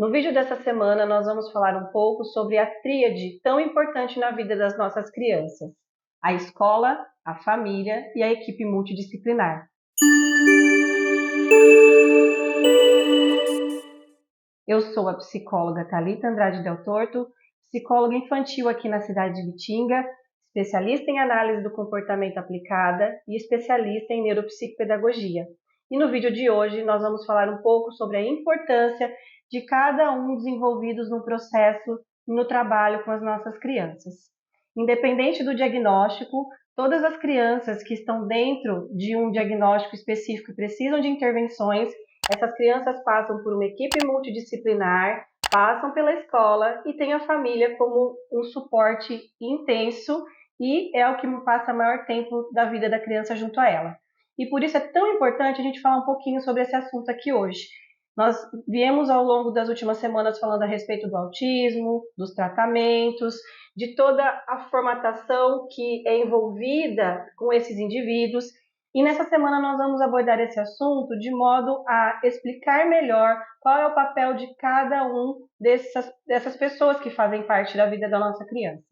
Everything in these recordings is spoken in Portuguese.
No vídeo dessa semana, nós vamos falar um pouco sobre a tríade tão importante na vida das nossas crianças: a escola, a família e a equipe multidisciplinar. Eu sou a psicóloga Thalita Andrade Del Torto, psicóloga infantil aqui na cidade de Bitinga, especialista em análise do comportamento aplicada e especialista em neuropsicopedagogia. E no vídeo de hoje nós vamos falar um pouco sobre a importância de cada um dos envolvidos no processo no trabalho com as nossas crianças. Independente do diagnóstico, todas as crianças que estão dentro de um diagnóstico específico e precisam de intervenções, essas crianças passam por uma equipe multidisciplinar, passam pela escola e têm a família como um suporte intenso e é o que passa o maior tempo da vida da criança junto a ela. E por isso é tão importante a gente falar um pouquinho sobre esse assunto aqui hoje. Nós viemos ao longo das últimas semanas falando a respeito do autismo, dos tratamentos, de toda a formatação que é envolvida com esses indivíduos. E nessa semana nós vamos abordar esse assunto de modo a explicar melhor qual é o papel de cada um dessas pessoas que fazem parte da vida da nossa criança.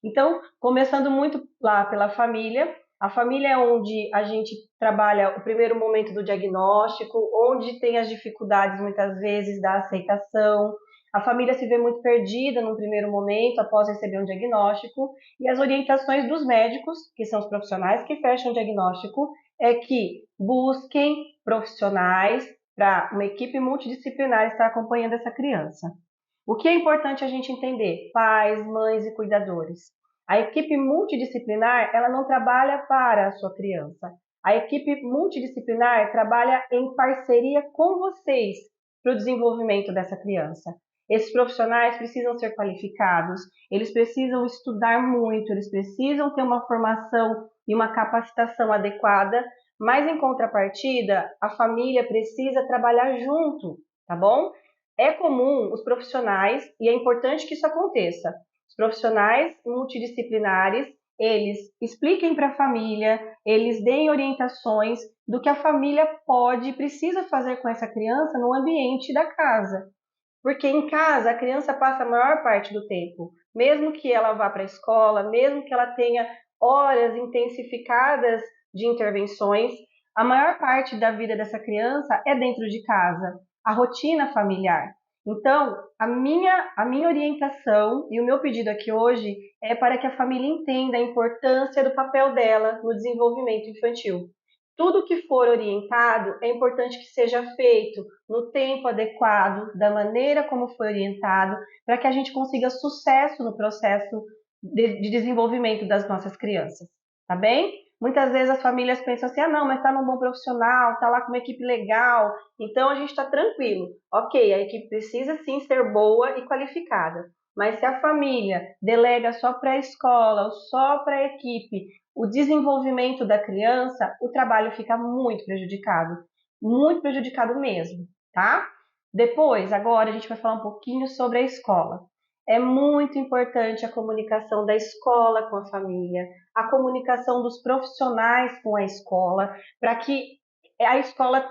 Então, começando muito lá pela família, a família é onde a gente trabalha o primeiro momento do diagnóstico, onde tem as dificuldades muitas vezes da aceitação. A família se vê muito perdida num primeiro momento após receber um diagnóstico e as orientações dos médicos, que são os profissionais que fecham o diagnóstico, é que busquem profissionais para uma equipe multidisciplinar estar acompanhando essa criança. O que é importante a gente entender? Pais, mães e cuidadores. A equipe multidisciplinar, ela não trabalha para a sua criança. A equipe multidisciplinar trabalha em parceria com vocês para o desenvolvimento dessa criança. Esses profissionais precisam ser qualificados, eles precisam estudar muito, eles precisam ter uma formação e uma capacitação adequada, mas em contrapartida, a família precisa trabalhar junto, tá bom? É comum os profissionais, e é importante que isso aconteça, os profissionais multidisciplinares, eles expliquem para a família, eles deem orientações do que a família pode e precisa fazer com essa criança no ambiente da casa. Porque em casa a criança passa a maior parte do tempo, mesmo que ela vá para a escola, mesmo que ela tenha horas intensificadas de intervenções, a maior parte da vida dessa criança é dentro de casa, a rotina familiar. Então, a minha orientação e o meu pedido aqui hoje é para que a família entenda a importância do papel dela no desenvolvimento infantil. Tudo que for orientado é importante que seja feito no tempo adequado, da maneira como foi orientado, para que a gente consiga sucesso no processo de desenvolvimento das nossas crianças, tá bem? Muitas vezes as famílias pensam assim, não, mas está num bom profissional, está lá com uma equipe legal, então a gente está tranquilo. Ok, a equipe precisa sim ser boa e qualificada, mas se a família delega só para a escola ou só para a equipe o desenvolvimento da criança, o trabalho fica muito prejudicado mesmo, tá? Depois, agora a gente vai falar um pouquinho sobre a escola. É muito importante a comunicação da escola com a família, a comunicação dos profissionais com a escola, para que a escola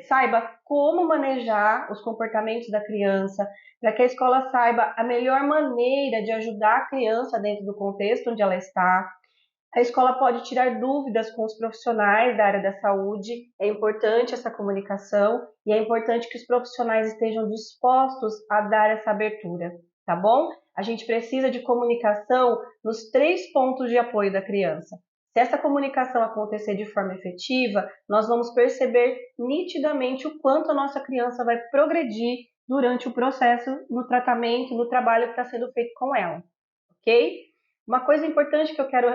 saiba como manejar os comportamentos da criança, para que a escola saiba a melhor maneira de ajudar a criança dentro do contexto onde ela está. A escola pode tirar dúvidas com os profissionais da área da saúde, é importante essa comunicação e é importante que os profissionais estejam dispostos a dar essa abertura, tá bom? A gente precisa de comunicação nos 3 pontos de apoio da criança. Se essa comunicação acontecer de forma efetiva, nós vamos perceber nitidamente o quanto a nossa criança vai progredir durante o processo, no tratamento, no trabalho que está sendo feito com ela, ok? Uma coisa importante que eu quero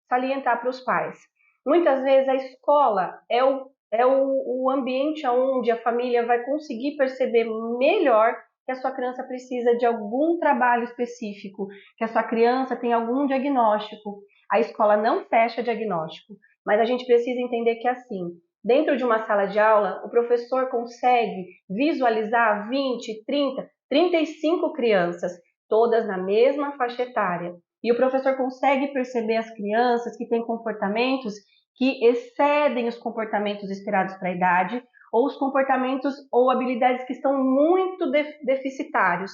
salientar para os pais. Muitas vezes a escola é o ambiente onde a família vai conseguir perceber melhor que a sua criança precisa de algum trabalho específico, que a sua criança tem algum diagnóstico. A escola não fecha diagnóstico, mas a gente precisa entender que assim, dentro de uma sala de aula, o professor consegue visualizar 20, 30, 35 crianças, todas na mesma faixa etária. E o professor consegue perceber as crianças que têm comportamentos que excedem os comportamentos esperados para a idade, ou os comportamentos ou habilidades que estão muito deficitários.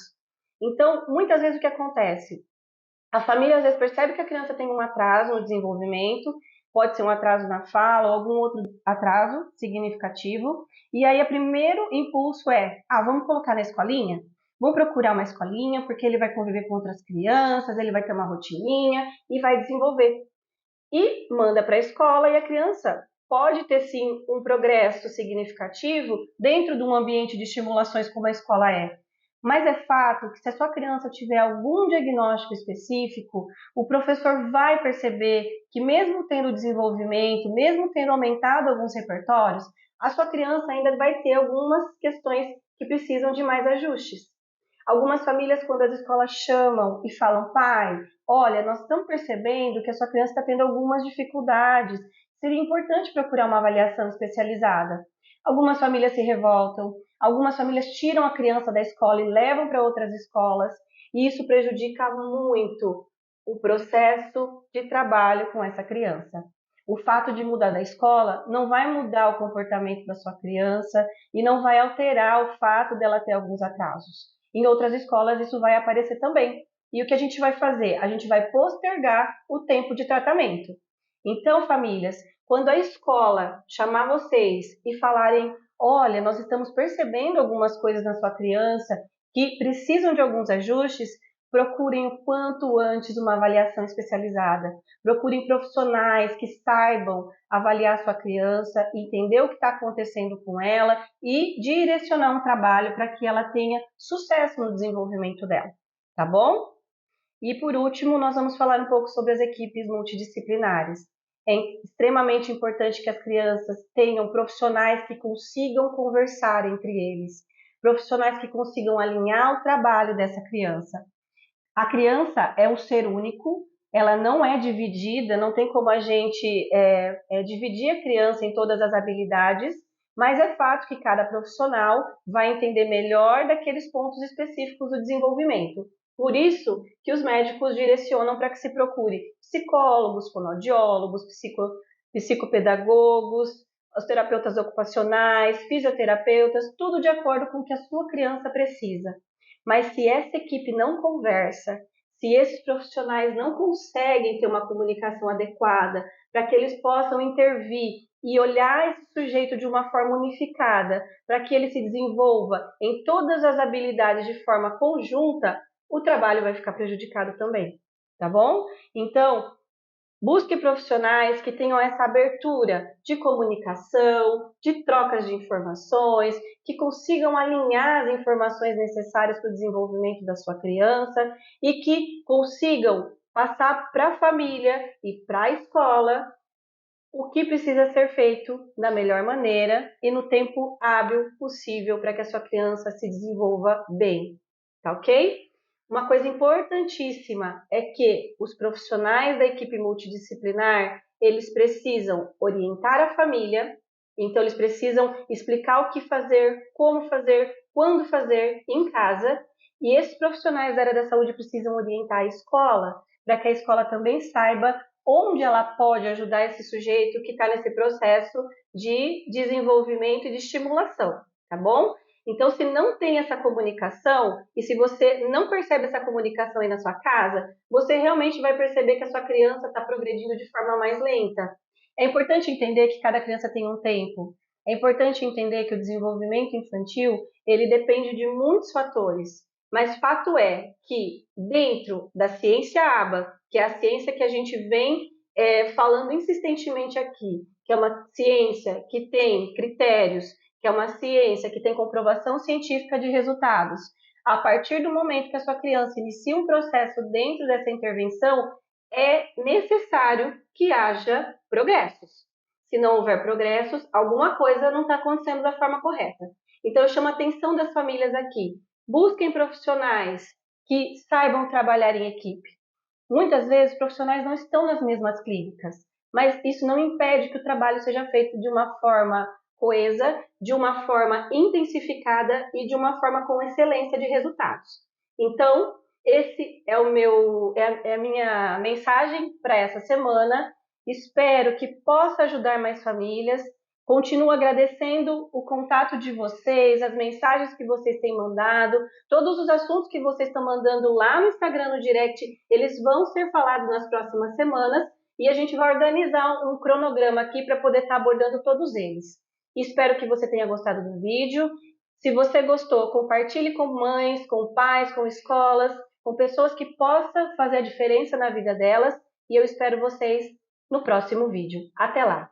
Então, muitas vezes o que acontece? A família às vezes percebe que a criança tem um atraso no desenvolvimento, pode ser um atraso na fala ou algum outro atraso significativo, e aí o primeiro impulso é, vamos colocar na escolinha? Vamos procurar uma escolinha, porque ele vai conviver com outras crianças, ele vai ter uma rotininha e vai desenvolver. E manda para a escola e a criança pode ter sim um progresso significativo dentro de um ambiente de estimulações como a escola é. Mas é fato que se a sua criança tiver algum diagnóstico específico, o professor vai perceber que mesmo tendo desenvolvimento, mesmo tendo aumentado alguns repertórios, a sua criança ainda vai ter algumas questões que precisam de mais ajustes. Algumas famílias, quando as escolas chamam e falam, pai, olha, nós estamos percebendo que a sua criança está tendo algumas dificuldades, seria importante procurar uma avaliação especializada. Algumas famílias se revoltam, algumas famílias tiram a criança da escola e levam para outras escolas, e isso prejudica muito o processo de trabalho com essa criança. O fato de mudar da escola não vai mudar o comportamento da sua criança e não vai alterar o fato dela ter alguns atrasos. Em outras escolas isso vai aparecer também. E o que a gente vai fazer? A gente vai postergar o tempo de tratamento. Então, famílias, quando a escola chamar vocês e falarem, olha, nós estamos percebendo algumas coisas na sua criança que precisam de alguns ajustes, procurem o quanto antes uma avaliação especializada. Procurem profissionais que saibam avaliar sua criança, entender o que está acontecendo com ela e direcionar um trabalho para que ela tenha sucesso no desenvolvimento dela, tá bom? E por último, nós vamos falar um pouco sobre as equipes multidisciplinares. É extremamente importante que as crianças tenham profissionais que consigam conversar entre eles, profissionais que consigam alinhar o trabalho dessa criança. A criança é um ser único, ela não é dividida, não tem como a gente dividir a criança em todas as habilidades, mas é fato que cada profissional vai entender melhor daqueles pontos específicos do desenvolvimento. Por isso que os médicos direcionam para que se procure psicólogos, fonoaudiólogos, psicopedagogos, os terapeutas ocupacionais, fisioterapeutas, tudo de acordo com o que a sua criança precisa. Mas se essa equipe não conversa, se esses profissionais não conseguem ter uma comunicação adequada para que eles possam intervir e olhar esse sujeito de uma forma unificada, para que ele se desenvolva em todas as habilidades de forma conjunta, o trabalho vai ficar prejudicado também, tá bom? Então, busque profissionais que tenham essa abertura de comunicação, de trocas de informações, que consigam alinhar as informações necessárias para o desenvolvimento da sua criança e que consigam passar para a família e para a escola o que precisa ser feito da melhor maneira e no tempo hábil possível para que a sua criança se desenvolva bem, tá ok? Uma coisa importantíssima é que os profissionais da equipe multidisciplinar, eles precisam orientar a família, então eles precisam explicar o que fazer, como fazer, quando fazer em casa, e esses profissionais da área da saúde precisam orientar a escola, para que a escola também saiba onde ela pode ajudar esse sujeito que está nesse processo de desenvolvimento e de estimulação, tá bom? Então, se não tem essa comunicação, e se você não percebe essa comunicação aí na sua casa, você realmente vai perceber que a sua criança está progredindo de forma mais lenta. É importante entender que cada criança tem um tempo. É importante entender que o desenvolvimento infantil, ele depende de muitos fatores. Mas fato é que dentro da ciência ABA, que é a ciência que a gente vem falando insistentemente aqui, que é uma ciência que tem critérios, que é uma ciência que tem comprovação científica de resultados. A partir do momento que a sua criança inicia um processo dentro dessa intervenção, é necessário que haja progressos. Se não houver progressos, alguma coisa não está acontecendo da forma correta. Então, eu chamo a atenção das famílias aqui. Busquem profissionais que saibam trabalhar em equipe. Muitas vezes, profissionais não estão nas mesmas clínicas, mas isso não impede que o trabalho seja feito de uma forma coesa, de uma forma intensificada e de uma forma com excelência de resultados. Então, esse é a minha mensagem para essa semana. Espero que possa ajudar mais famílias. Continuo agradecendo o contato de vocês, as mensagens que vocês têm mandado, todos os assuntos que vocês estão mandando lá no Instagram, no direct, eles vão ser falados nas próximas semanas e a gente vai organizar um cronograma aqui para poder estar abordando todos eles. Espero que você tenha gostado do vídeo. Se você gostou, compartilhe com mães, com pais, com escolas, com pessoas que possam fazer a diferença na vida delas e eu espero vocês no próximo vídeo. Até lá!